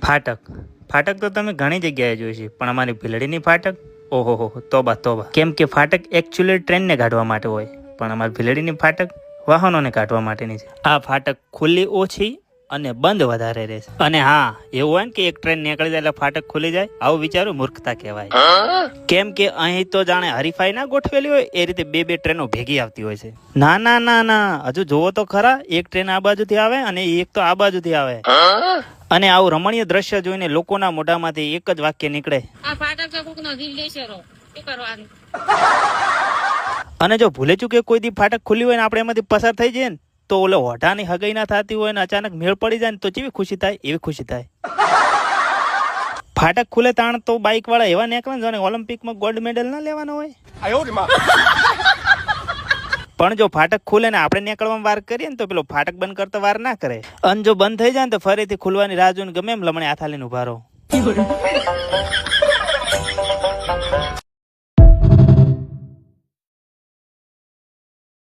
ફાટક ફાટક તો તમે ઘણી જગ્યાએ જોઈ છે, પણ અમારી ભીલડીની ફાટક ઓહો તોબા તોબા. કેમ કે ફાટક એકચ્યુઅલી ટ્રેનને કાઢવા માટે હોય, પણ અમારી ભીલડીની ફાટક વાહનોને કાઢવા માટેની છે. આ ફાટક ખુલ્લી ઓછી અને બંધ વધારે રહેશે. અને હા, એવું હોય ને કે એક ટ્રેન નીકળી જાય એટલે ફાટક ખુલી જાય, આવું વિચારું મૂર્ખતા કહેવાય. કેમ કે અહીં તો જાણે હરીફાઈ ના ગોઠવેલી હોય એ રીતે બે ટ્રેનો ભેગી આવતી હોય છે. ના, હજુ જોવો તો ખરા, એક ટ્રેન આ બાજુથી આવે અને એક તો આ બાજુથી આવે. અને આવું રમણીય દ્રશ્ય જોઈને લોકોના મોઢામાંથી એક જ વાક્ય નીકળે, આ ફાટક છે કોકનો જીવ લેશે રો શું કરવાનું. અને જો ભૂલે ચૂકે કોઈ દી ફાટક ખુલ્લી હોય ને આપણે એમાંથી પસાર થઈ જઈએ ને, તો ઓલે હોઠાની હગાઈ ના થતી હોય ને અચાનક મેળ પડી જાય ને તો કેવી ખુશી થાય, એવી ખુશી થાય. ફાટક ખુલે તાણ તો બાઇક વાળા એવા નીકળે ને જાણે ઓલિમ્પિકમાં ગોલ્ડ મેડલ ના લેવાનો હોય. પણ જો ફાટક ખુલે ને આપણે નીકળવામાં વાર કરીએ ને તો પેલો ફાટક બંધ કરતા વાર ના કરે. અને જો બંધ થઈ જાય ને તો ફરીથી ખુલવાની રાહ જોઈને ગમે એમ લમણે હાથ હાલીને ઉભા રહો.